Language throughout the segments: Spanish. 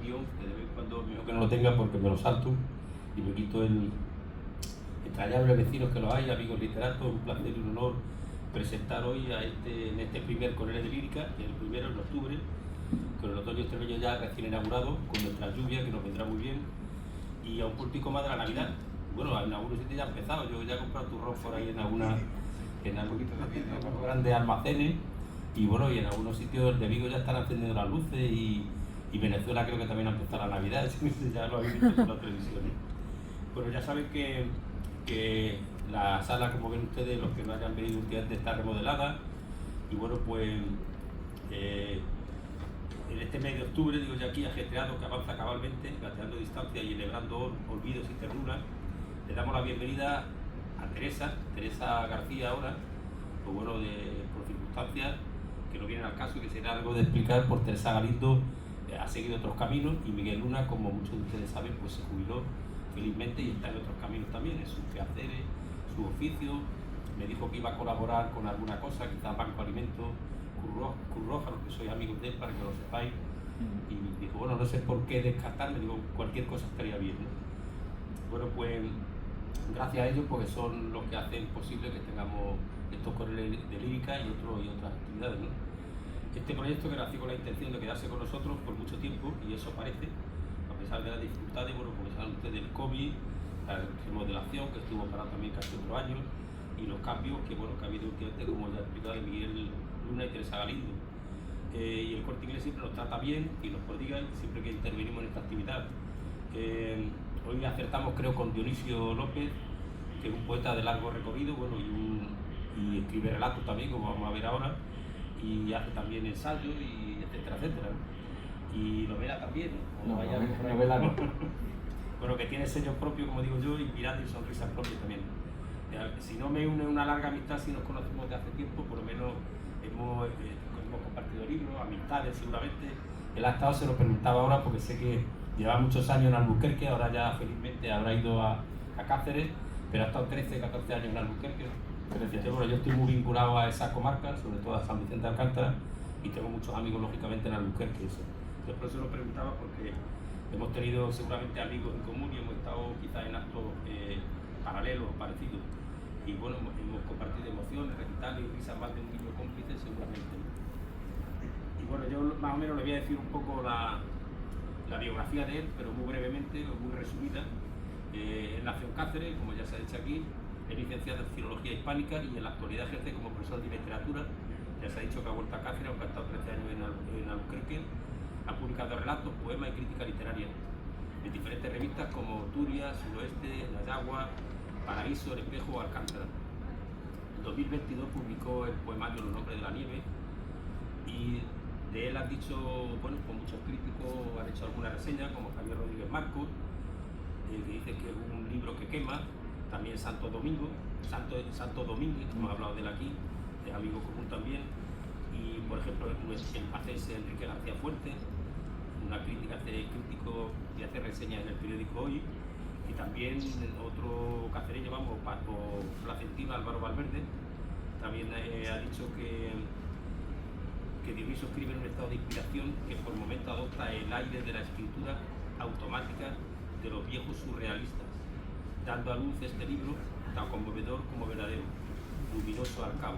guión, que de vez en cuando mejor que no lo tenga porque me lo salto y me quito el entrañable vecinos que lo hay, amigos literatos. Un placer y un honor presentar hoy en este primer Correo de Lírica, el primero en octubre, con el otoño extremeño ya recién inaugurado, con nuestra lluvia que nos vendrá muy bien, y a un puntico más de la Navidad. Bueno, en algunos sitios ya ha empezado, yo ya he comprado turrón por ahí en algunos grandes almacenes, y bueno, y en algunos sitios de Vigo ya están encendiendo las luces, y Venezuela creo que también ha empezado la Navidad, ya lo habéis visto en la televisión. Bueno, ya saben que la sala, como ven ustedes, los que no hayan venido últimamente, está remodelada, y bueno, pues en este mes de octubre, digo ya aquí, ajetreado, que avanza cabalmente, gateando distancia y celebrando olvidos y ternuras, le damos la bienvenida a Teresa García ahora, pues bueno, por circunstancias que no vienen al caso y que será algo de explicar. Por Teresa Galindo ha seguido otros caminos, y Miguel Luna, como muchos de ustedes saben, pues se jubiló felizmente y está en otros caminos también, en sus quehaceres, su oficio. Me dijo que iba a colaborar con alguna cosa, quizás Banco Alimentos, Curroja, que soy amigo de él, para que lo sepáis. Y dijo, bueno, no sé por qué descartarme, digo, cualquier cosa estaría bien, ¿no? Bueno, pues gracias a ellos, porque son los que hacen posible que tengamos estos correos de lírica y otras actividades, ¿no? Este proyecto que nació con la intención de quedarse con nosotros por mucho tiempo, y eso parece, a pesar de las dificultades, bueno, porque saben ustedes del COVID, la remodelación que estuvo parada también casi otro año, y los cambios que, bueno, que ha habido últimamente, como ya he explicado, de Miguel Luna y Teresa Galindo. Y el Corte Inglés siempre nos trata bien y nos prodiga siempre que intervenimos en esta actividad. Hoy acertamos, creo, con Dionisio López, que es un poeta de largo recorrido, bueno, y escribe relatos también, como vamos a ver ahora, y hace también ensayos, y etcétera, etcétera, ¿no? Y novela también, ¿no? Novela no. Bueno, que tiene sello propio, como digo yo, y mirada y sonrisas propias también. Si no me une una larga amistad, si nos conocemos de hace tiempo, por lo menos hemos compartido libros, amistades seguramente. Él ha estado, se lo preguntaba ahora, porque sé que lleva muchos años en Albuquerque, ahora ya felizmente habrá ido a Cáceres, pero ha estado 13, 14 años en Albuquerque. Entonces, bueno, yo estoy muy vinculado a esa comarca, sobre todo a San Vicente de Alcántara, y tengo muchos amigos, lógicamente, en Albuquerque. Entonces, por eso lo preguntaba, porque hemos tenido seguramente amigos en común y hemos estado quizás en actos paralelos o parecidos. Y bueno, hemos compartido emociones, recitales y risas, más de un niño cómplice seguramente. Y bueno, yo más o menos le voy a decir un poco la biografía de él, pero muy brevemente, muy resumida. Él nació en Cáceres, como ya se ha dicho aquí, es licenciado en Filología Hispánica y en la actualidad ejerce como profesor de literatura. Ya se ha dicho que ha vuelto a Cáceres, aunque ha estado 13 años en Albuquerque. Ha publicado relatos, poemas y crítica literaria en diferentes revistas como Turia, Suroeste, La Yagua, Paraíso, El Espejo o Alcántara. En 2022 publicó el poemario Los Nombres de la Nieve, y de él han dicho, bueno, pues muchos críticos han hecho alguna reseña, como Javier Rodríguez Marcos, que dice que es un libro que quema. También Santo Domínguez, hemos hablado de él aquí, es amigo común también. Y por ejemplo, el pacense Enrique García Fuerte, una crítica, hace crítico y hace reseñas en el periódico Hoy. Y también otro cacereño, vamos, Paco Placentino, Álvaro Valverde, también ha dicho que Dionisio escribe en un estado de inspiración que por momento adopta el aire de la escritura automática de los viejos surrealistas, dando a luz este libro tan conmovedor como verdadero, luminoso al cabo.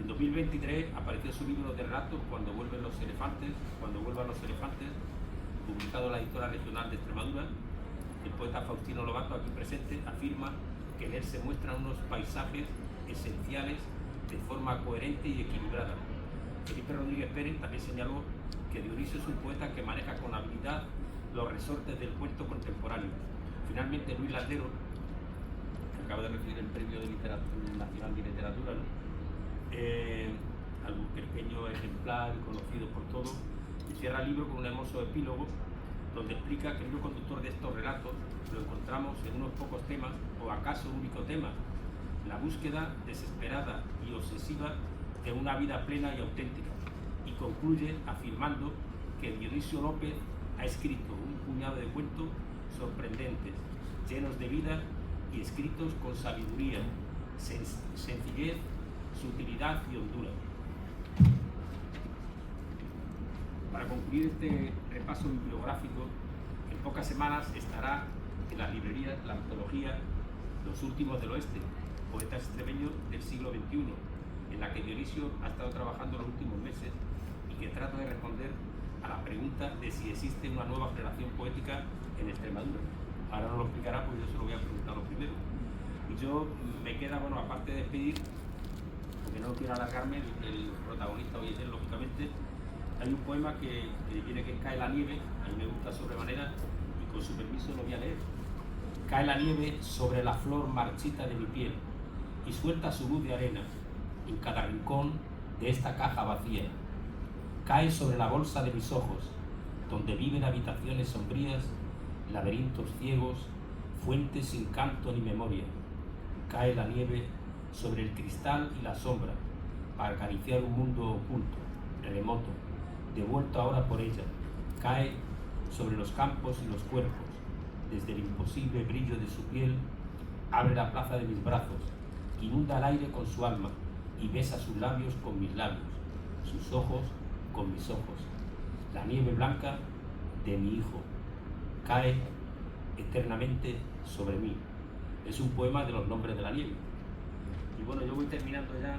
En 2023 apareció su libro de relatos Cuando vuelvan los elefantes, publicado en la editora regional de Extremadura. El poeta Faustino Lobato, aquí presente, afirma que en él se muestran unos paisajes esenciales de forma coherente y equilibrada. Felipe Rodríguez Pérez también señaló que Dionisio es un poeta que maneja con habilidad los resortes del cuento contemporáneo. Finalmente, Luis Landero, que acaba de recibir el Premio de Nacional de Literatura, ¿no? Albuquerqueño ejemplar, conocido por todos, y cierra el libro con un hermoso epílogo donde explica que el hilo conductor de estos relatos lo encontramos en unos pocos temas, o acaso único tema: la búsqueda desesperada y obsesiva de una vida plena y auténtica, y concluye afirmando que Dionisio López ha escrito un puñado de cuentos sorprendentes, llenos de vida y escritos con sabiduría, sencillez, sutilidad y hondura. Para concluir este repaso bibliográfico, en pocas semanas estará en las librerías la antología Los Últimos del Oeste, poetas extremeños del siglo XXI, en la que Dionisio ha estado trabajando los últimos meses y que trata de responder a la pregunta de si existe una nueva generación poética en Extremadura. Ahora nos lo explicará, pues yo se lo voy a preguntar lo primero. Y yo me queda, bueno, aparte de despedir, porque no quiero alargarme, el protagonista hoy es él, lógicamente. Hay un poema que viene, que es Cae la nieve, a mí me gusta sobremanera, y con su permiso lo voy a leer. Cae la nieve sobre la flor marchita de mi piel y suelta su luz de arena en cada rincón de esta caja vacía. Cae sobre la bolsa de mis ojos, donde viven habitaciones sombrías, laberintos ciegos, fuentes sin canto ni memoria. Cae la nieve sobre el cristal y la sombra, para acariciar un mundo oculto, remoto, devuelto ahora por ella. Cae sobre los campos y los cuerpos, desde el imposible brillo de su piel, abre la plaza de mis brazos, inunda el aire con su alma y besa sus labios con mis labios, sus ojos con mis ojos. La nieve blanca de mi hijo cae eternamente sobre mí. Es un poema de los nombres de la nieve. Y bueno, yo voy terminando ya.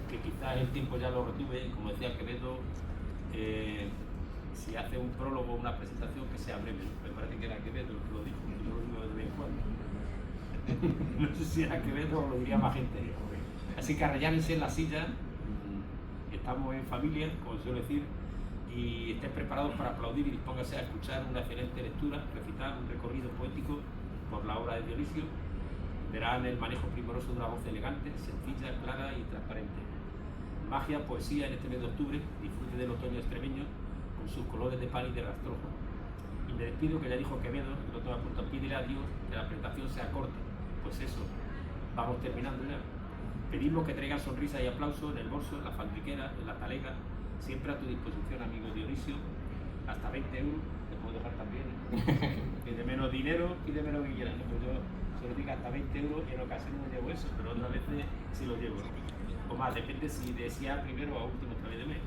Que quizás el tiempo ya lo retuve, como decía Quevedo, si hace un prólogo o una presentación que sea breve. Me parece que era Quevedo el que lo dijo, yo lo digo de vez en cuando. No sé si era Quevedo o lo diría más gente. Así que arrellárense en la silla, estamos en familia, como suelo decir, y estén preparados para aplaudir y dispónganse a escuchar una excelente lectura, recitar un recorrido poético por la obra de Dionisio. Verán el manejo primoroso de una voz elegante, sencilla, clara y transparente. Magia, poesía en este mes de octubre, disfrute del otoño extremeño con sus colores de pan y de rastrojo. Y me despido, que ya dijo Quevedo, y lo toma a punto, pídele a Dios que la presentación sea corta. Pues eso, vamos terminando ya. Pedimos que traigan sonrisa y aplauso en el bolso, en la faldriquera, en la talega, siempre a tu disposición, amigo Dionisio. Hasta 20 euros, te puedo dejar también. Pide menos dinero, pide menos que quieras. Pues yo solo digo hasta 20 euros y en ocasiones no llevo eso, pero otras veces sí lo llevo. O más, depende si decía primero o a último través de mes.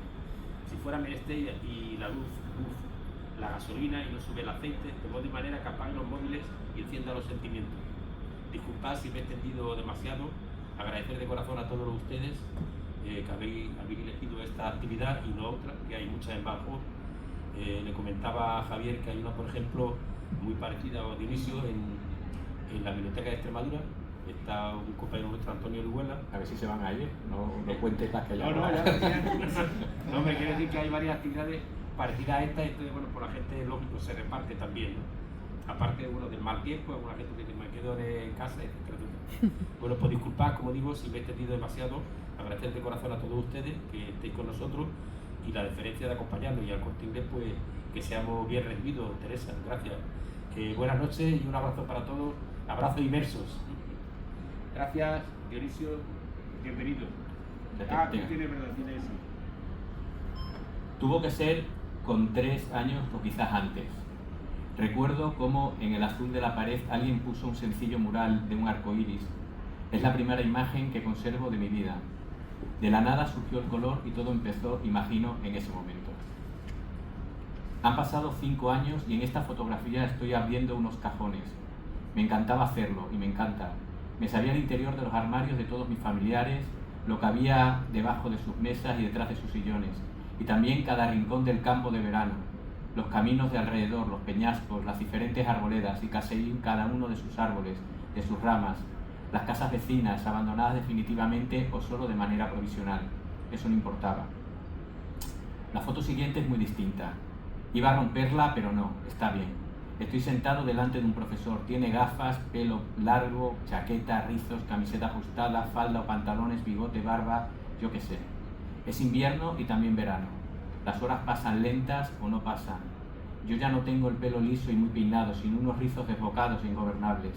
Si fuera menester y la luz, la gasolina y no sube el aceite, de modo y manera que apaguen los móviles y encienda los sentimientos. Disculpad si me he extendido demasiado. Agradecer de corazón a todos ustedes que habéis elegido esta actividad y no otra, que hay muchas en Badajoz. Le comentaba a Javier que hay una, por ejemplo, muy parecida a Dionisio en la Biblioteca de Extremadura. Está un compañero nuestro, Antonio Orihuela. A ver si se van a ir, no cuentes las que ya no, me quiero decir que hay varias actividades parecidas a esta, y esto, bueno, por la gente, lógico, se reparte también, ¿no? Aparte, bueno, del mal tiempo, alguna gente que dice, me quedo en casa, etcétera. Bueno, pues disculpad, como digo, si me he extendido demasiado. Agradecer de corazón a todos ustedes que estéis con nosotros y la deferencia de acompañarnos, y al Corte Inglés, pues que seamos bien recibidos. Teresa, gracias. Buenas noches y un abrazo para todos, abrazos inmersos. Gracias, Dionisio, bienvenido. Tiene eso. Tuvo que ser con 3 años o quizás antes. Recuerdo cómo en el azul de la pared alguien puso un sencillo mural de un arco iris. Es la primera imagen que conservo de mi vida. De la nada surgió el color y todo empezó, imagino, en ese momento. Han pasado 5 años y en esta fotografía estoy abriendo unos cajones. Me encantaba hacerlo y me encanta. Me sabía el interior de los armarios de todos mis familiares, lo que había debajo de sus mesas y detrás de sus sillones, y también cada rincón del campo de verano, los caminos de alrededor, los peñascos, las diferentes arboledas y casi cada uno de sus árboles, de sus ramas, las casas vecinas, abandonadas definitivamente o solo de manera provisional. Eso no importaba. La foto siguiente es muy distinta. Iba a romperla, pero no, está bien. Estoy sentado delante de un profesor. Tiene gafas, pelo largo, chaqueta, rizos, camiseta ajustada, falda o pantalones, bigote, barba, yo qué sé. Es invierno y también verano. Las horas pasan lentas o no pasan. Yo ya no tengo el pelo liso y muy peinado, sino unos rizos desbocados e ingobernables.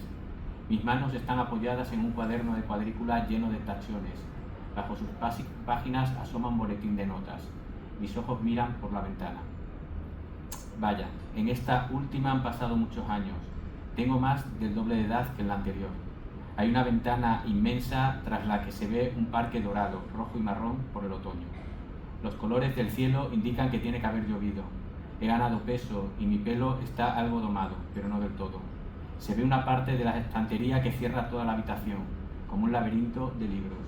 Mis manos están apoyadas en un cuaderno de cuadrícula lleno de tachones. Bajo sus páginas asoma un boletín de notas. Mis ojos miran por la ventana. Vaya, en esta última han pasado muchos años. Tengo más del doble de edad que en la anterior. Hay una ventana inmensa tras la que se ve un parque dorado, rojo y marrón por el otoño. Los colores del cielo indican que tiene que haber llovido. He ganado peso y mi pelo está algo domado, pero no del todo. Se ve una parte de la estantería que cierra toda la habitación, como un laberinto de libros.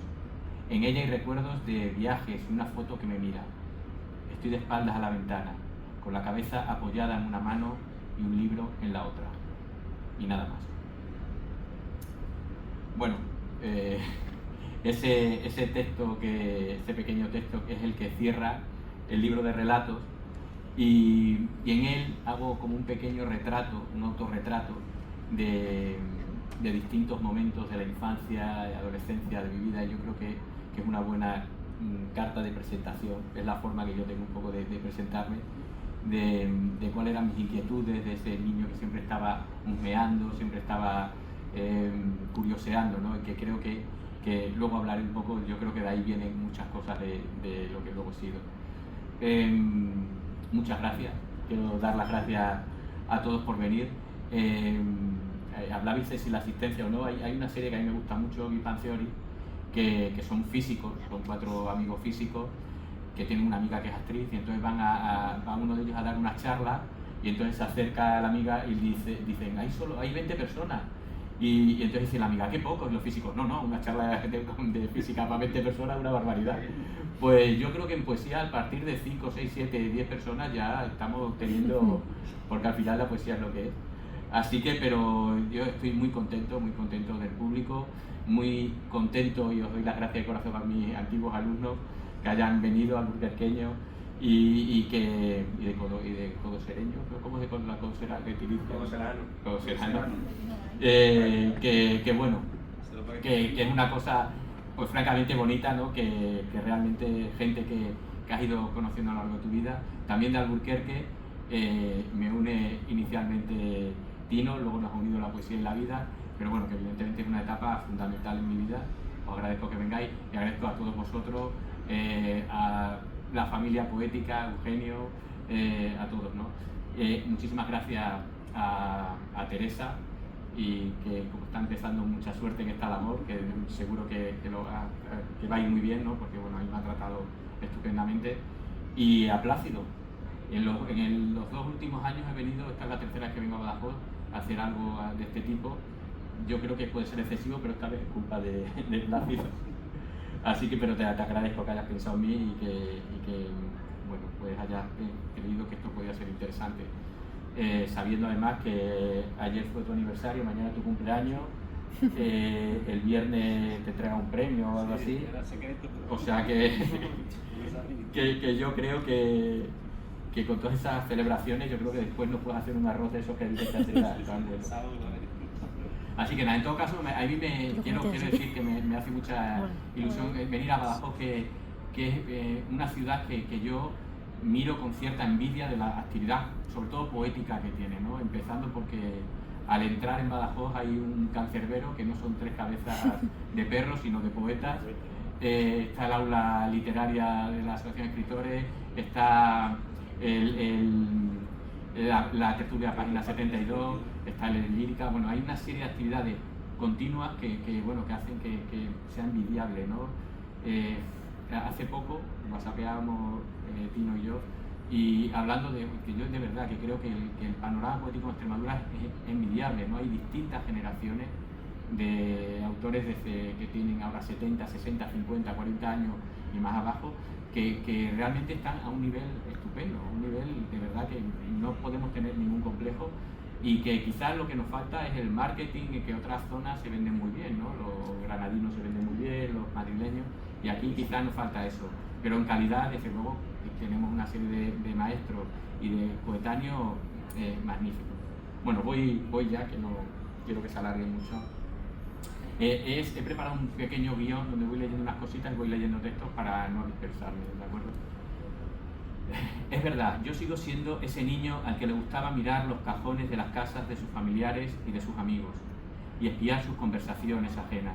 En ella hay recuerdos de viajes y una foto que me mira. Estoy de espaldas a la ventana, con la cabeza apoyada en una mano y un libro en la otra. Y nada más. Bueno, ese pequeño texto que es el que cierra el libro de relatos, y en él hago como un pequeño retrato, un autorretrato de distintos momentos de la infancia y adolescencia de mi vida, y yo creo que es una buena carta de presentación. Es la forma que yo tengo un poco de presentarme, de cuáles eran mis inquietudes, de ese niño que siempre estaba husmeando, siempre estaba curioseando, ¿no? Y que creo que luego hablaré un poco. Yo creo que de ahí vienen muchas cosas de lo que luego he sido. Muchas gracias, quiero dar las gracias a todos por venir. Hablabais de si la asistencia o no. Hay una serie que a mí me gusta mucho, Big Bang Theory, que son físicos, son 4 amigos físicos que tienen una amiga que es actriz, y entonces va uno de ellos a dar una charla, y entonces se acerca a la amiga y dicen, hay 20 personas. Y entonces dice la amiga, qué pocos. Los físicos, no, una charla de física para 20 personas es una barbaridad. Pues yo creo que en poesía, a partir de 5, 6, 7, 10 personas ya estamos teniendo, porque al final la poesía es lo que es. Así que, pero yo estoy muy contento del público, muy contento, y os doy las gracias de corazón a mis antiguos alumnos que hayan venido al Alburquerqueño y de Codosereño, ¿cómo es de la Codosera que utiliza? Codoserano. Que bueno, que es una cosa pues francamente bonita, ¿no? Que realmente gente que has ido conociendo a lo largo de tu vida. También de Alburquerque me une inicialmente Tino, luego nos ha unido la poesía y la vida, pero bueno, que evidentemente es una etapa fundamental en mi vida. Os agradezco que vengáis y agradezco a todos vosotros, a la familia poética, Eugenio, a todos, ¿no? Muchísimas gracias a Teresa, y que como está empezando, mucha suerte en esta labor, que seguro que va a ir muy bien, ¿no? Porque bueno, a mí me ha tratado estupendamente. Y a Plácido. En los 2 últimos años he venido, esta es la tercera vez que vengo a Badajoz, a hacer algo de este tipo. Yo creo que puede ser excesivo, pero esta vez es culpa de Plácido. Así que, pero te agradezco que hayas pensado en mí y que bueno, pues hayas creído que esto podía ser interesante. Sabiendo además que ayer fue tu aniversario, mañana tu cumpleaños, el viernes te entrega un premio o algo así. O sea que yo creo que con todas esas celebraciones, yo creo que después nos puedes hacer un arroz de esos que dices que haces tan bueno. Así que nada, en todo caso, a mí quiero decir que me hace mucha ilusión venir a Badajoz, que es una ciudad que yo miro con cierta envidia de la actividad, sobre todo poética, que tiene, ¿no? Empezando porque al entrar en Badajoz hay un cancerbero, que no son 3 cabezas de perros, sino de poetas. Está el aula literaria de la Asociación de Escritores, está la tertulia página 72, está el lírica. Bueno, hay una serie de actividades continuas que hacen que sea envidiable, ¿no? Hace poco whatsappeábamos Tino y yo, y hablando de que yo de verdad que creo que el panorama poético en Extremadura es envidiable, ¿no? Hay distintas generaciones de autores que tienen ahora 70, 60, 50, 40 años y más abajo, que realmente están a un nivel estupendo, a un nivel de verdad que no podemos tener ningún complejo, y que quizás lo que nos falta es el marketing, y que otras zonas se venden muy bien, ¿no? Los granadinos se venden muy bien, los madrileños, y aquí quizás nos falta eso, pero en calidad, desde luego, tenemos una serie de maestros y de coetáneos magníficos. Bueno, voy ya, que no quiero que se alargue mucho. He preparado un pequeño guión donde voy leyendo unas cositas y voy leyendo textos para no dispersarme, ¿de acuerdo? Es verdad, yo sigo siendo ese niño al que le gustaba mirar los cajones de las casas de sus familiares y de sus amigos y espiar sus conversaciones ajenas.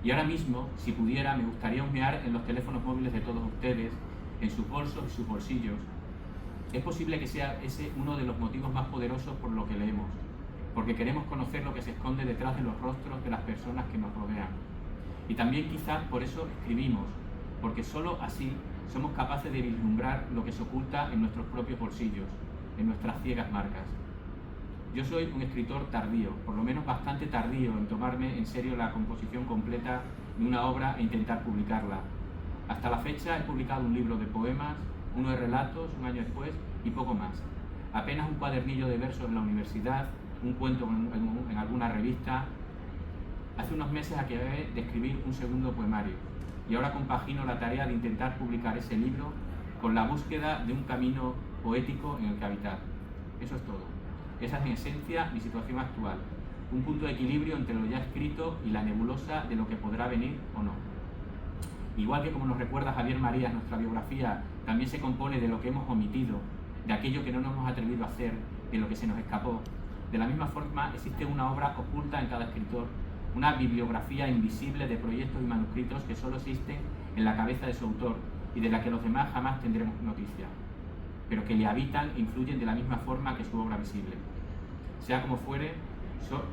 Y ahora mismo, si pudiera, me gustaría husmear en los teléfonos móviles de todos ustedes, en sus bolsos y sus bolsillos. Es posible que sea ese uno de los motivos más poderosos por lo que leemos, porque queremos conocer lo que se esconde detrás de los rostros de las personas que nos rodean. Y también quizás por eso escribimos, porque solo así somos capaces de vislumbrar lo que se oculta en nuestros propios bolsillos, en nuestras ciegas marcas. Yo soy un escritor tardío, por lo menos bastante tardío en tomarme en serio la composición completa de una obra e intentar publicarla. Hasta la fecha he publicado un libro de poemas, uno de relatos un año después y poco más. Apenas un cuadernillo de versos en la universidad, un cuento en alguna revista. Hace unos meses acabé de escribir un segundo poemario y ahora compagino la tarea de intentar publicar ese libro con la búsqueda de un camino poético en el que habitar. Eso es todo. Esa es en esencia mi situación actual, un punto de equilibrio entre lo ya escrito y la nebulosa de lo que podrá venir o no. Igual que, como nos recuerda Javier Marías, nuestra biografía también se compone de lo que hemos omitido, de aquello que no nos hemos atrevido a hacer, de lo que se nos escapó. De la misma forma existe una obra oculta en cada escritor, una bibliografía invisible de proyectos y manuscritos que solo existen en la cabeza de su autor y de la que los demás jamás tendremos noticia, pero que le habitan e influyen de la misma forma que su obra visible. Sea como fuere,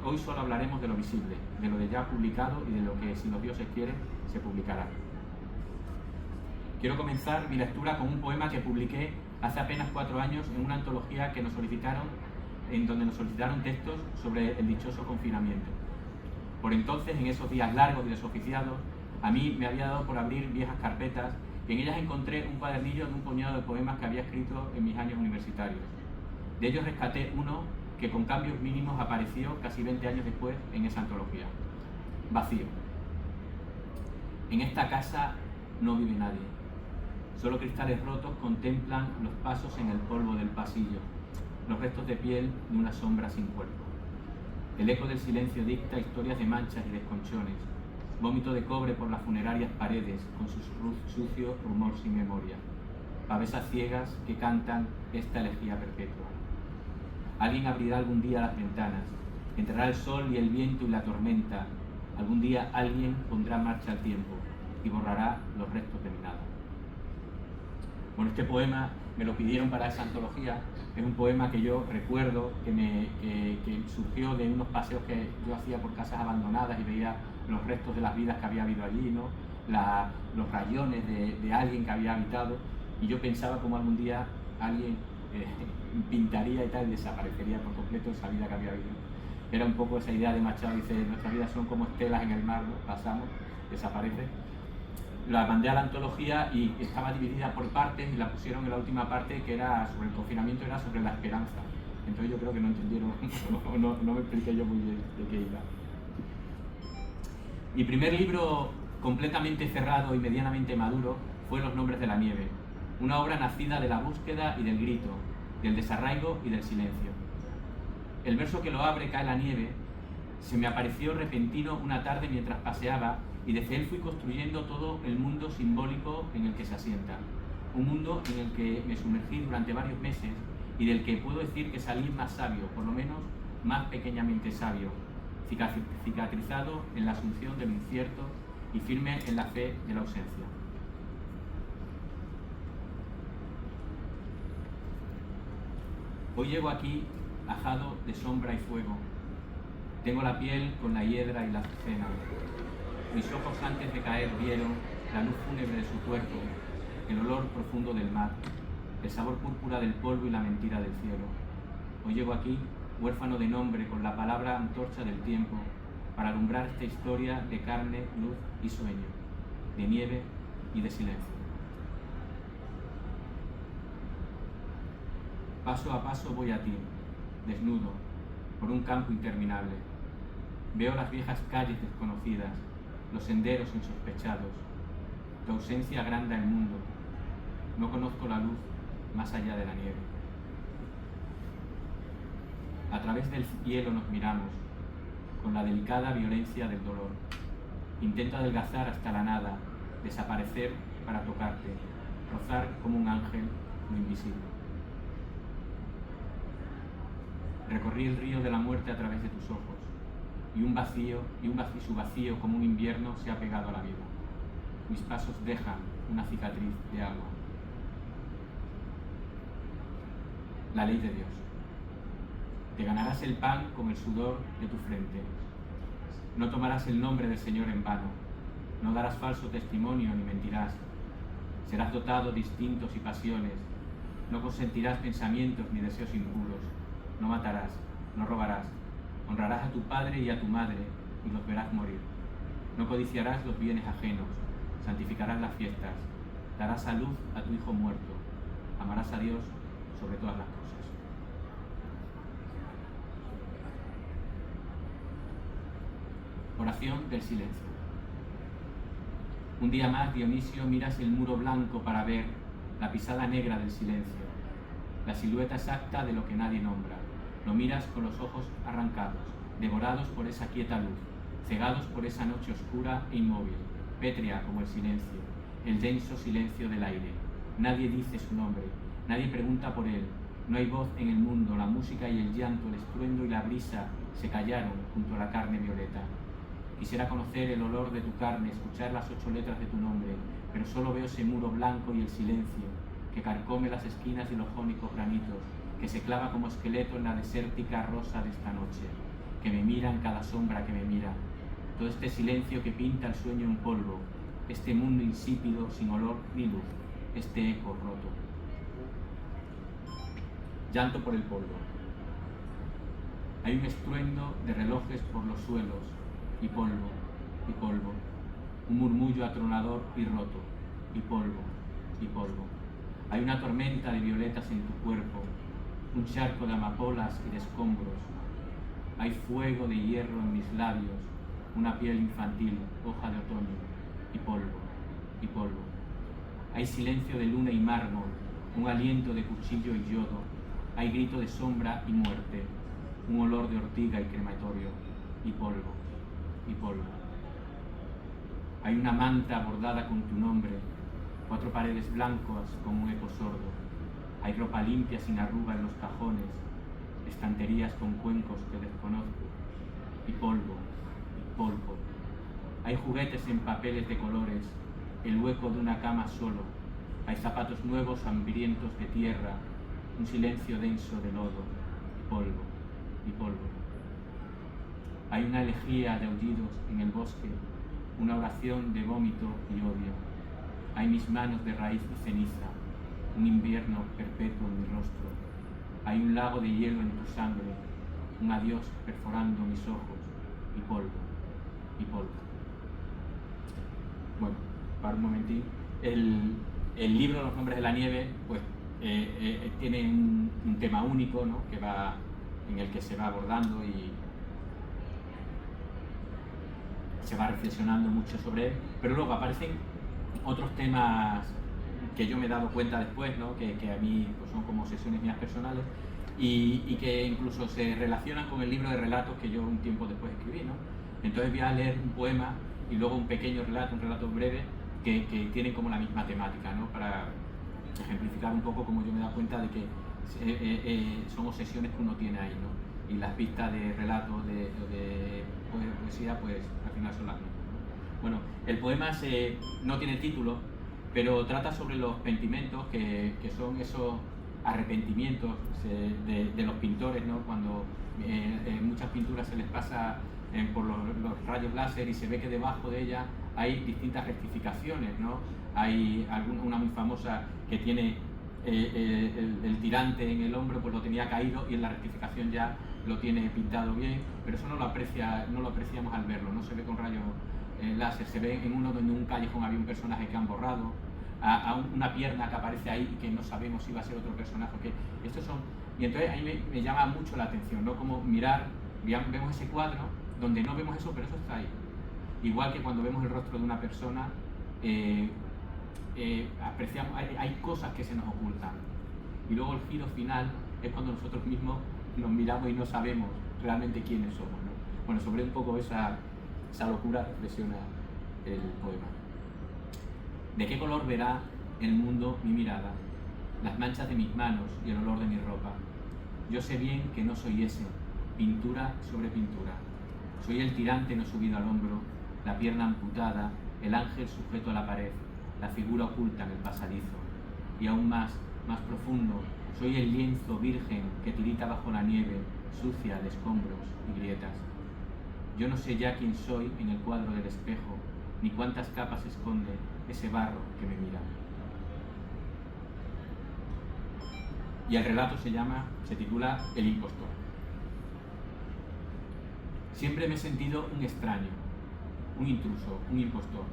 hoy solo hablaremos de lo visible, de lo de ya publicado y de lo que, si los dioses quieren, se publicará. Quiero comenzar mi lectura con un poema que publiqué hace apenas 4 años en una antología que nos solicitaron, en donde nos solicitaron textos sobre el dichoso confinamiento. Por entonces, en esos días largos y desoficiados, a mí me había dado por abrir viejas carpetas y en ellas encontré un cuadernillo de un puñado de poemas que había escrito en mis años universitarios. De ellos rescaté uno que con cambios mínimos apareció casi 20 años después en esa antología. Vacío. En esta casa no vive nadie. Solo cristales rotos contemplan los pasos en el polvo del pasillo, los restos de piel de una sombra sin cuerpo. El eco del silencio dicta historias de manchas y desconchones, vómito de cobre por las funerarias paredes con su sucio rumor sin memoria, pavesas ciegas que cantan esta elegía perpetua. Alguien abrirá algún día las ventanas, entrará el sol y el viento y la tormenta. Algún día alguien pondrá en marcha el tiempo y borrará los restos de mi nada. Bueno, este poema me lo pidieron para esa antología. Es un poema que yo recuerdo que surgió de unos paseos que yo hacía por casas abandonadas y veía los restos de las vidas que había habido allí, ¿no? Los rayones de alguien que había habitado, y yo pensaba cómo algún día alguien pintaría y tal y desaparecería por completo esa vida que había habido. Era un poco esa idea de Machado, dice: nuestras vidas son como estelas en el mar, ¿no? Pasamos, desaparece. La mandé a la antología y estaba dividida por partes, y la pusieron en la última parte, que era sobre el confinamiento, era sobre la esperanza. Entonces yo creo que no entendieron, no me expliqué yo muy bien de qué iba. Mi primer libro completamente cerrado y medianamente maduro fue Los nombres de la nieve, una obra nacida de la búsqueda y del grito, del desarraigo y del silencio. El verso que lo abre, Cae la nieve, se me apareció repentino una tarde mientras paseaba, y desde él fui construyendo todo el mundo simbólico en el que se asienta. Un mundo en el que me sumergí durante varios meses y del que puedo decir que salí más sabio, por lo menos más pequeñamente sabio, cicatrizado en la asunción de lo incierto y firme en la fe de la ausencia. Hoy llego aquí ajado de sombra y fuego. Tengo la piel con la hiedra y la azucena. Mis ojos antes de caer vieron la luz fúnebre de su cuerpo, el olor profundo del mar, el sabor púrpura del polvo y la mentira del cielo. Hoy llego aquí, huérfano de nombre, con la palabra antorcha del tiempo, para alumbrar esta historia de carne, luz y sueño, de nieve y de silencio. Paso a paso voy a ti, desnudo, por un campo interminable. Veo las viejas calles desconocidas, los senderos insospechados. Tu ausencia agranda el mundo. No conozco la luz más allá de la nieve. A través del hielo nos miramos, con la delicada violencia del dolor. Intento adelgazar hasta la nada, desaparecer para tocarte, rozar como un ángel lo invisible. Recorrí el río de la muerte a través de tus ojos, y su vacío como un invierno se ha pegado a la vida. Mis pasos dejan una cicatriz de agua. La ley de Dios. Te ganarás el pan con el sudor de tu frente. No tomarás el nombre del Señor en vano. No darás falso testimonio ni mentirás. Serás dotado de instintos y pasiones. No consentirás pensamientos ni deseos impuros. No matarás, no robarás. Honrarás a tu padre y a tu madre y los verás morir. No codiciarás los bienes ajenos. Santificarás las fiestas. Darás salud a tu hijo muerto. Amarás a Dios sobre todas las cosas. Oración del silencio. Un día más, Dionisio, miras el muro blanco para ver la pisada negra del silencio, la silueta exacta de lo que nadie nombra. Lo miras con los ojos arrancados, devorados por esa quieta luz, cegados por esa noche oscura e inmóvil, pétrea como el silencio, el denso silencio del aire. Nadie dice su nombre, nadie pregunta por él. No hay voz en el mundo, la música y el llanto, el estruendo y la brisa se callaron junto a la carne violeta. Quisiera conocer el olor de tu carne, escuchar las 8 letras de tu nombre, pero solo veo ese muro blanco y el silencio, que carcome las esquinas de los jónicos granitos, que se clava como esqueleto en la desértica rosa de esta noche, que me mira en cada sombra que me mira. Todo este silencio que pinta el sueño en polvo, este mundo insípido sin olor ni luz, este eco roto. Llanto por el polvo. Hay un estruendo de relojes por los suelos, y polvo, y polvo. Un murmullo atronador y roto, y polvo, y polvo. Hay una tormenta de violetas en tu cuerpo, un charco de amapolas y de escombros. Hay fuego de hierro en mis labios, una piel infantil, hoja de otoño, y polvo, y polvo. Hay silencio de luna y mármol, un aliento de cuchillo y yodo. Hay grito de sombra y muerte, un olor de ortiga y crematorio, y polvo, y polvo. Hay una manta bordada con tu nombre, 4 paredes blancas con un eco sordo. Hay ropa limpia sin arruga en los cajones, estanterías con cuencos que desconozco, y polvo, y polvo. Hay juguetes en papeles de colores, el hueco de una cama solo. Hay zapatos nuevos hambrientos de tierra, un silencio denso de lodo, y polvo, y polvo. Hay una elegía de aullidos en el bosque, una oración de vómito y odio. Hay mis manos de raíz y ceniza, un invierno perpetuo en mi rostro. Hay un lago de hielo en tu sangre, un adiós perforando mis ojos, y polvo, y polvo. Bueno, para un momentín. El libro Los nombres de la nieve, pues tiene un tema único, ¿no? En el que se va abordando y se va reflexionando mucho sobre él, pero luego aparecen otros temas que yo me he dado cuenta después, ¿no? que a mí pues, son como sesiones mías personales y que incluso se relacionan con el libro de relatos que yo un tiempo después escribí, ¿no? Entonces voy a leer un poema y luego un pequeño relato, un relato breve que tienen como la misma temática, ¿no? Para ejemplificar un poco como yo me he dado cuenta de que son obsesiones que uno tiene ahí, ¿no? Y las pistas de relatos, de poesía, pues al final son las mismas, ¿no? Bueno, el poema no tiene título, pero trata sobre los sentimientos que son esos arrepentimientos de los pintores, ¿no? Cuando en muchas pinturas se les pasa por los rayos láser y se ve que debajo de ella hay distintas rectificaciones, ¿no? Hay una muy famosa que tiene el tirante en el hombro, pues lo tenía caído y en la rectificación ya lo tiene pintado bien, pero eso no lo apreciamos al verlo, no se ve con rayos láser, se ve en uno donde en un callejón había un personaje que han borrado, a una pierna que aparece ahí y que no sabemos si va a ser otro personaje, y entonces ahí me llama mucho la atención, ¿no? Como vemos ese cuadro donde no vemos eso, pero eso está ahí. Igual que cuando vemos el rostro de una persona, apreciamos, hay cosas que se nos ocultan. Y luego el giro final es cuando nosotros mismos nos miramos y no sabemos realmente quiénes somos, ¿no? Bueno, sobre un poco esa locura reflexiona el poema. ¿De qué color verá el mundo mi mirada? Las manchas de mis manos y el olor de mi ropa. Yo sé bien que no soy ese, pintura sobre pintura. Soy el tirante no subido al hombro, la pierna amputada, el ángel sujeto a la pared, la figura oculta en el pasadizo. Y aún más profundo, soy el lienzo virgen que tirita bajo la nieve, sucia de escombros y grietas. Yo no sé ya quién soy en el cuadro del espejo, ni cuántas capas esconde ese barro que me mira. Y el relato se titula El impostor. Siempre me he sentido un extraño, un intruso, un impostor.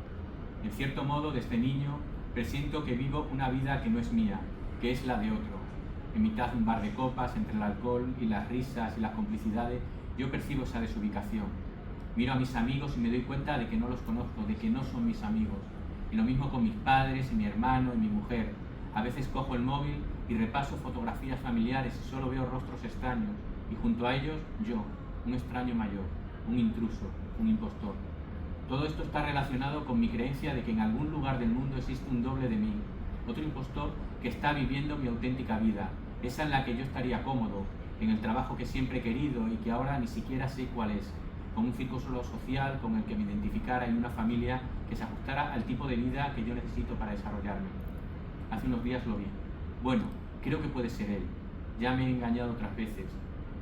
En cierto modo, desde niño, presiento que vivo una vida que no es mía, que es la de otro. En mitad de un bar de copas, entre el alcohol y las risas y las complicidades, yo percibo esa desubicación. Miro a mis amigos y me doy cuenta de que no los conozco, de que no son mis amigos. Y lo mismo con mis padres, y mi hermano, y mi mujer. A veces cojo el móvil y repaso fotografías familiares y solo veo rostros extraños. Y junto a ellos, yo, un extraño mayor, un intruso, un impostor. Todo esto está relacionado con mi creencia de que en algún lugar del mundo existe un doble de mí, otro impostor que está viviendo mi auténtica vida, esa en la que yo estaría cómodo, en el trabajo que siempre he querido y que ahora ni siquiera sé cuál es, con un círculo social con el que me identificara y una familia que se ajustara al tipo de vida que yo necesito para desarrollarme. Hace unos días lo vi. Bueno, creo que puede ser él. Ya me he engañado otras veces.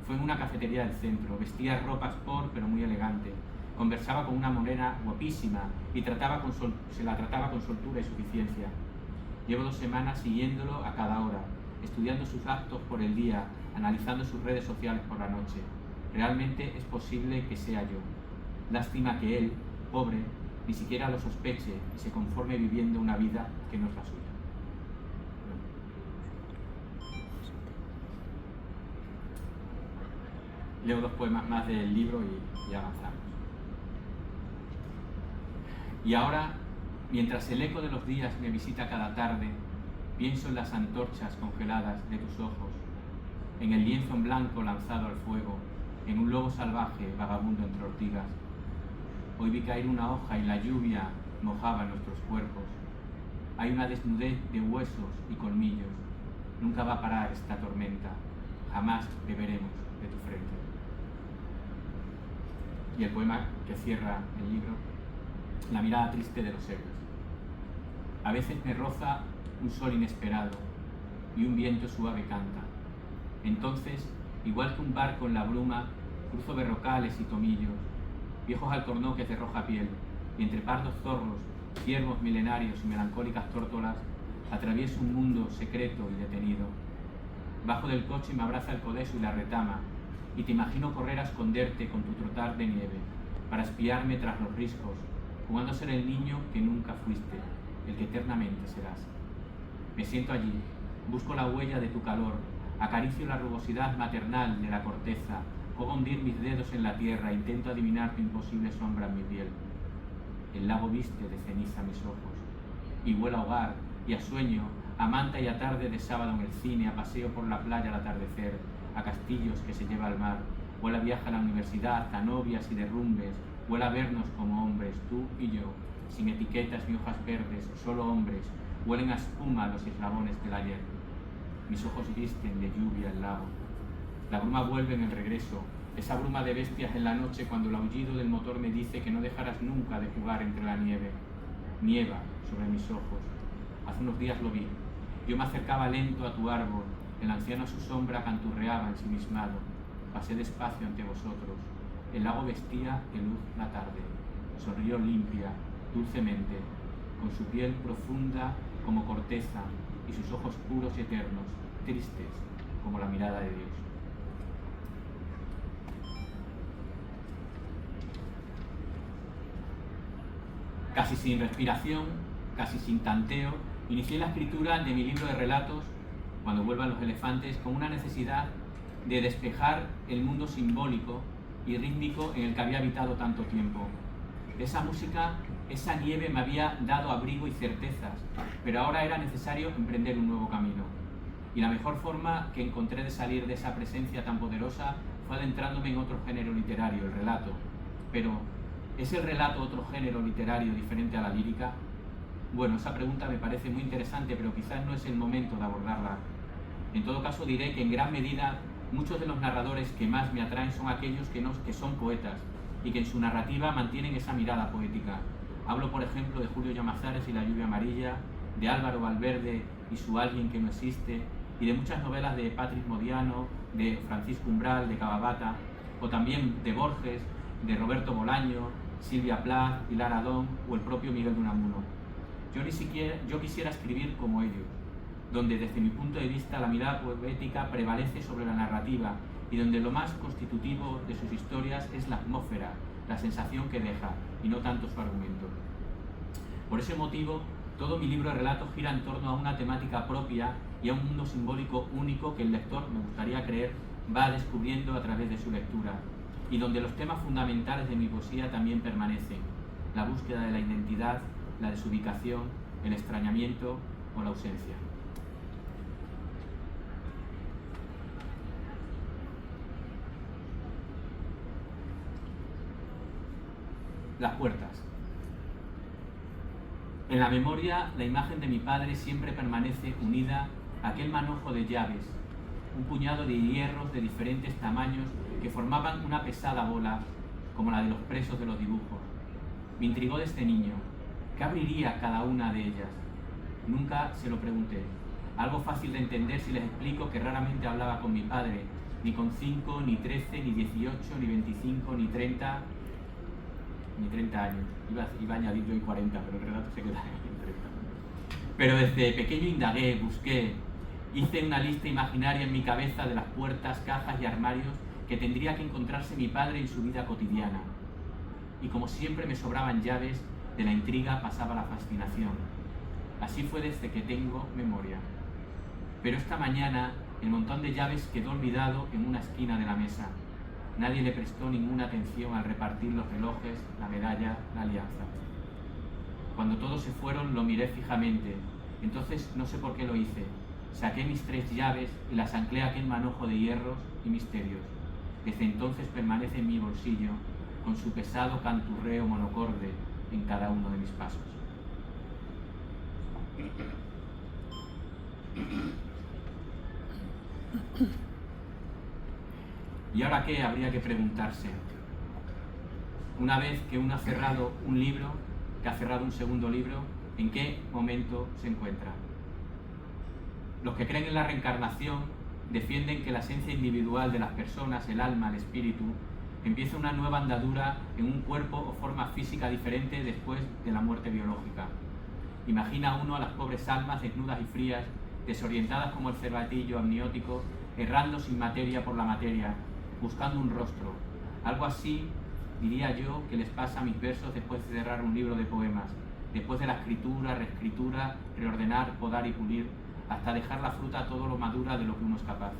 Fue en una cafetería del centro, vestía ropa sport pero muy elegante. Conversaba con una morena guapísima y se la trataba con soltura y suficiencia. Llevo 2 semanas siguiéndolo a cada hora, estudiando sus actos por el día, analizando sus redes sociales por la noche. Realmente es posible que sea yo. Lástima que él, pobre, ni siquiera lo sospeche y se conforme viviendo una vida que no es la suya. Leo 2 poemas más del libro y avanzamos. Y ahora, mientras el eco de los días me visita cada tarde, pienso en las antorchas congeladas de tus ojos, en el lienzo en blanco lanzado al fuego, en un lobo salvaje vagabundo entre ortigas. Hoy vi caer una hoja y la lluvia mojaba nuestros cuerpos. Hay una desnudez de huesos y colmillos. Nunca va a parar esta tormenta. Jamás beberemos de tu frente. Y el poema que cierra el libro, La mirada triste de los héroes. A veces me roza un sol inesperado y un viento suave canta. Entonces, igual que un barco en la bruma, cruzo berrocales y tomillos, viejos alcornoques de roja piel, y entre pardos zorros, ciervos milenarios y melancólicas tórtolas, atravieso un mundo secreto y detenido. Bajo del coche me abraza el codeso y la retama, y te imagino correr a esconderte con tu trotar de nieve, para espiarme tras los riscos, jugando a ser el niño que nunca fuiste, el que eternamente serás. Me siento allí, busco la huella de tu calor, acaricio la rugosidad maternal de la corteza, juego a hundir mis dedos en la tierra, intento adivinar tu imposible sombra en mi piel. El lago viste de ceniza mis ojos, y vuela a hogar y a sueño, a manta y a tarde de sábado en el cine, a paseo por la playa al atardecer, a castillos que se lleva al mar, vuela viaja a la universidad, a novias y derrumbes, vuela a vernos como hombres, tú y yo, sin etiquetas ni hojas verdes, solo hombres, huelen a espuma los eslabones del ayer. Mis ojos visten de lluvia el lago. La bruma vuelve en el regreso, esa bruma de bestias en la noche cuando el aullido del motor me dice que no dejarás nunca de jugar entre la nieve. Nieva sobre mis ojos. Hace unos días lo vi. Yo me acercaba lento a tu árbol, el anciano a su sombra canturreaba ensimismado. Pasé despacio ante vosotros. El lago vestía de luz la tarde. Sonrió limpia, dulcemente, con su piel profunda como corteza y sus ojos puros y eternos, tristes como la mirada de Dios. Casi sin respiración, casi sin tanteo, inicié la escritura de mi libro de relatos, Cuando vuelvan los elefantes, con una necesidad de despejar el mundo simbólico y rítmico en el que había habitado tanto tiempo. Esa música, esa nieve me había dado abrigo y certezas, pero ahora era necesario emprender un nuevo camino. Y la mejor forma que encontré de salir de esa presencia tan poderosa fue adentrándome en otro género literario, el relato. Pero, ¿es el relato otro género literario diferente a la lírica? Bueno, esa pregunta me parece muy interesante, pero quizás no es el momento de abordarla. En todo caso, diré que en gran medida muchos de los narradores que más me atraen son aquellos que son poetas y que en su narrativa mantienen esa mirada poética. Hablo, por ejemplo, de Julio Llamazares y La lluvia amarilla, de Álvaro Valverde y su Alguien que no existe, y de muchas novelas de Patrick Modiano, de Francisco Umbral, de Kawabata, o también de Borges, de Roberto Bolaño, Silvia Plath, Pilar Adón o el propio Miguel de Unamuno. Yo quisiera escribir como ellos, donde desde mi punto de vista la mirada poética prevalece sobre la narrativa y donde lo más constitutivo de sus historias es la atmósfera, la sensación que deja y no tanto su argumento. Por ese motivo, todo mi libro de relatos gira en torno a una temática propia y a un mundo simbólico único que el lector, me gustaría creer, va descubriendo a través de su lectura, y donde los temas fundamentales de mi poesía también permanecen: la búsqueda de la identidad, la desubicación, el extrañamiento o la ausencia. Las puertas. En la memoria, la imagen de mi padre siempre permanece unida a aquel manojo de llaves, un puñado de hierros de diferentes tamaños que formaban una pesada bola, como la de los presos de los dibujos. Me intrigó desde niño. ¿Qué abriría cada una de ellas? Nunca se lo pregunté. Algo fácil de entender si les explico que raramente hablaba con mi padre, ni con 5, ni 13, ni 18, ni 25, ni 30 años. Iba a añadir yo en 40, pero el relato se queda en 30. Pero desde pequeño indagué, busqué, hice una lista imaginaria en mi cabeza de las puertas, cajas y armarios que tendría que encontrarse mi padre en su vida cotidiana. Y como siempre me sobraban llaves, de la intriga pasaba la fascinación. Así fue desde que tengo memoria. Pero esta mañana el montón de llaves quedó olvidado en una esquina de la mesa. Nadie le prestó ninguna atención al repartir los relojes, la medalla, la alianza. Cuando todos se fueron lo miré fijamente. Entonces no sé por qué lo hice. Saqué mis 3 llaves y las anclé a aquel manojo de hierros y misterios. Desde entonces permanece en mi bolsillo, con su pesado canturreo monocorde en cada uno de mis pasos. ¿Y ahora qué? Habría que preguntarse. Una vez que uno ha cerrado un libro, que ha cerrado un segundo libro, ¿en qué momento se encuentra? Los que creen en la reencarnación defienden que la esencia individual de las personas, el alma, el espíritu, empieza una nueva andadura en un cuerpo o forma física diferente después de la muerte biológica. Imagina uno a las pobres almas desnudas y frías, desorientadas como el cervatillo amniótico, errando sin materia por la materia, buscando un rostro. Algo así, diría yo, que les pasa a mis versos después de cerrar un libro de poemas, después de la escritura, reescritura, reordenar, podar y pulir, hasta dejar la fruta todo lo madura de lo que uno es capaz.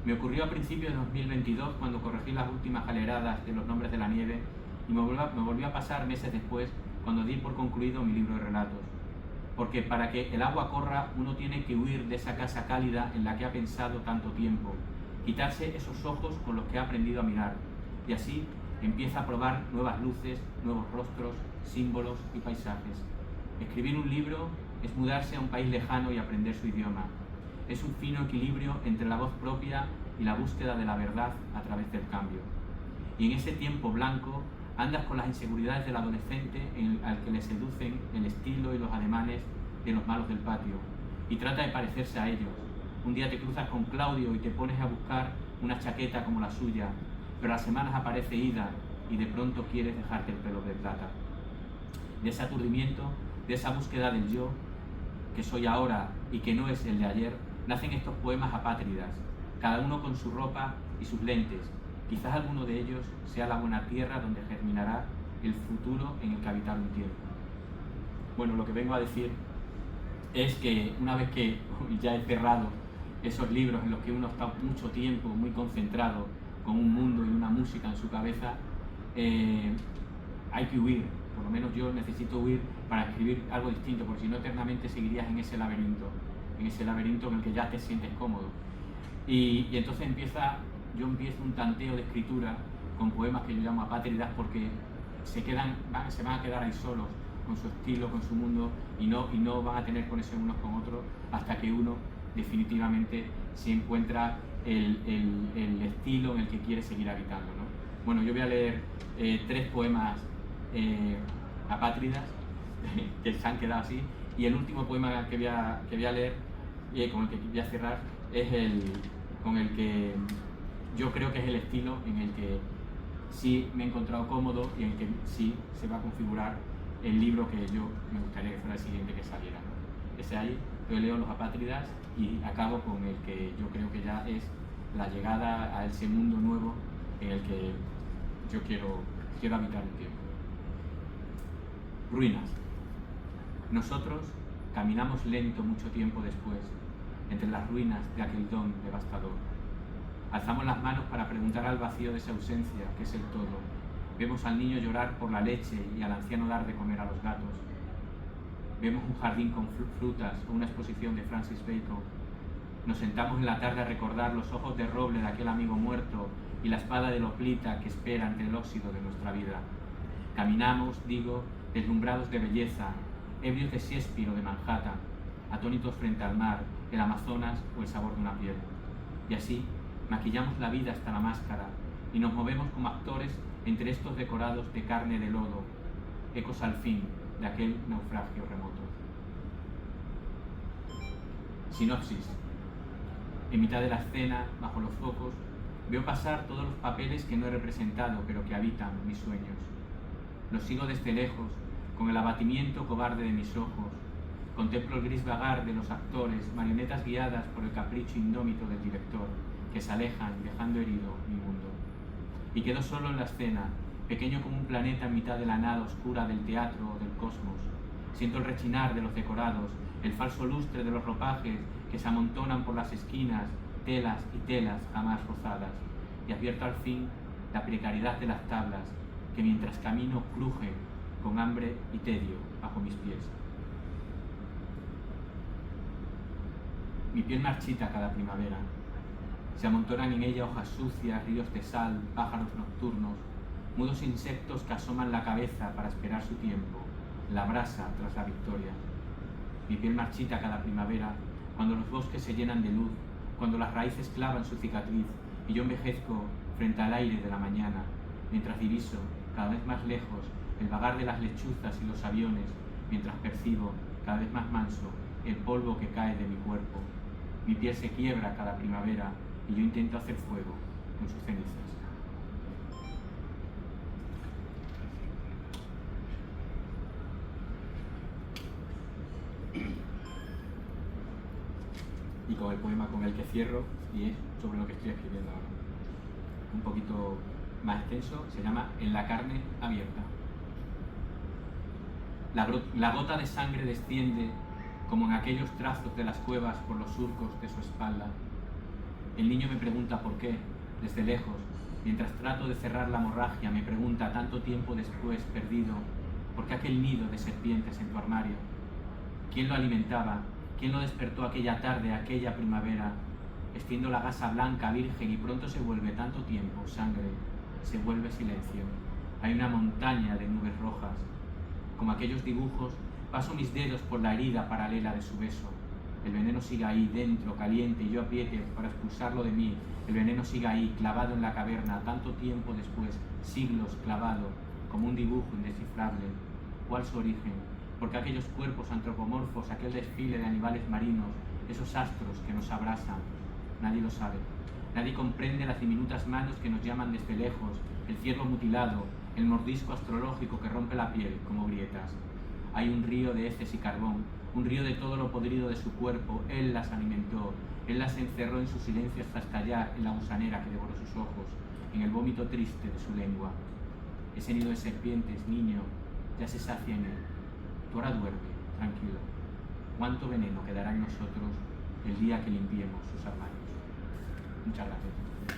Me ocurrió a principios de 2022 cuando corregí las últimas galeradas de Los nombres de la nieve y me volvió a pasar meses después cuando di por concluido mi libro de relatos. Porque para que el agua corra uno tiene que huir de esa casa cálida en la que ha pensado tanto tiempo, quitarse esos ojos con los que ha aprendido a mirar y así empieza a probar nuevas luces, nuevos rostros, símbolos y paisajes. Escribir un libro es mudarse a un país lejano y aprender su idioma. Es un fino equilibrio entre la voz propia y la búsqueda de la verdad a través del cambio. Y en ese tiempo blanco andas con las inseguridades del adolescente al que le seducen el estilo y los ademanes de los malos del patio y trata de parecerse a ellos. Un día te cruzas con Claudio y te pones a buscar una chaqueta como la suya, pero a las semanas aparece Ida y de pronto quieres dejarte el pelo de plata. De ese aturdimiento, de esa búsqueda del yo, que soy ahora y que no es el de ayer, nacen estos poemas apátridas, cada uno con su ropa y sus lentes. Quizás alguno de ellos sea la buena tierra donde germinará el futuro en el que habitar un tiempo. Bueno, lo que vengo a decir es que una vez que ya he cerrado esos libros en los que uno está mucho tiempo muy concentrado con un mundo y una música en su cabeza, hay que huir. Por lo menos yo necesito huir para escribir algo distinto, porque si no eternamente seguirías en ese laberinto en el que ya te sientes cómodo. Y entonces yo empiezo un tanteo de escritura con poemas que yo llamo apátridas porque se van a quedar ahí solos con su estilo, con su mundo y no van a tener conexión unos con otros hasta que uno definitivamente se encuentra el estilo en el que quiere seguir habitando, ¿no? Bueno, yo voy a leer 3 poemas apátridas que se han quedado así, y el último poema que voy a leer y con el que voy a cerrar, es el con el que yo creo que es el estilo en el que sí me he encontrado cómodo y en el que sí se va a configurar el libro que yo me gustaría que fuera el siguiente que saliera, ¿no? Ese ahí, yo leo Los Apátridas y acabo con el que yo creo que ya es la llegada a ese mundo nuevo en el que yo quiero habitar un tiempo. Ruinas. Nosotros caminamos lento mucho tiempo después, entre las ruinas de aquel don devastador. Alzamos las manos para preguntar al vacío de esa ausencia, que es el todo. Vemos al niño llorar por la leche y al anciano dar de comer a los gatos. Vemos un jardín con frutas o una exposición de Francis Bacon. Nos sentamos en la tarde a recordar los ojos de roble de aquel amigo muerto y la espada de loplita que espera ante el óxido de nuestra vida. Caminamos, digo, deslumbrados de belleza, ebrios de Shakespeare o de Manhattan, atónitos frente al mar, el Amazonas o el sabor de una piel. Y así maquillamos la vida hasta la máscara y nos movemos como actores entre estos decorados de carne de lodo, ecos al fin de aquel naufragio remoto. Sinopsis. En mitad de la escena, bajo los focos, veo pasar todos los papeles que no he representado, pero que habitan mis sueños. Los sigo desde lejos, con el abatimiento cobarde de mis ojos. Contemplo el gris vagar de los actores, marionetas guiadas por el capricho indómito del director, que se alejan, dejando herido mi mundo. Y quedo solo en la escena, pequeño como un planeta en mitad de la nada oscura del teatro o del cosmos. Siento el rechinar de los decorados, el falso lustre de los ropajes que se amontonan por las esquinas, telas y telas jamás rozadas, y advierto al fin la precariedad de las tablas, que mientras camino crujen con hambre y tedio bajo mis pies. Mi piel marchita cada primavera. Se amontonan en ella hojas sucias, ríos de sal, pájaros nocturnos, mudos insectos que asoman la cabeza para esperar su tiempo, la brasa tras la victoria. Mi piel marchita cada primavera, cuando los bosques se llenan de luz, cuando las raíces clavan su cicatriz y yo envejezco frente al aire de la mañana, mientras diviso, cada vez más lejos, el vagar de las lechuzas y los aviones, mientras percibo, cada vez más manso, el polvo que cae de mi cuerpo. Mi piel se quiebra cada primavera y yo intento hacer fuego con sus cenizas. Y con el poema con el que cierro, y es sobre lo que estoy escribiendo ahora. Un poquito más extenso, se llama En la carne abierta. La gota de sangre desciende como en aquellos trazos de las cuevas por los surcos de su espalda. El niño me pregunta por qué, desde lejos, mientras trato de cerrar la hemorragia, me pregunta tanto tiempo después, perdido, ¿por qué aquel nido de serpientes en tu armario? ¿Quién lo alimentaba? ¿Quién lo despertó aquella tarde, aquella primavera? Extiendo la gasa blanca, virgen, y pronto se vuelve tanto tiempo, sangre, se vuelve silencio. Hay una montaña de nubes rojas. Como aquellos dibujos, paso mis dedos por la herida paralela de su beso. El veneno sigue ahí, dentro, caliente, y yo apriete para expulsarlo de mí. El veneno sigue ahí, clavado en la caverna, tanto tiempo después, siglos clavado, como un dibujo indescifrable. ¿Cuál su origen? Porque aquellos cuerpos antropomorfos, aquel desfile de animales marinos, esos astros que nos abrasan, nadie lo sabe. Nadie comprende las diminutas manos que nos llaman desde lejos, el ciervo mutilado, el mordisco astrológico que rompe la piel como grietas. Hay un río de heces y carbón, un río de todo lo podrido de su cuerpo. Él las alimentó, él las encerró en su silencio hasta estallar en la gusanera que devoró sus ojos, en el vómito triste de su lengua. Ese nido de serpientes, niño, ya se sacia en él. Tú ahora duerme, tranquilo. ¿Cuánto veneno quedará en nosotros el día que limpiemos sus armarios? Muchas gracias.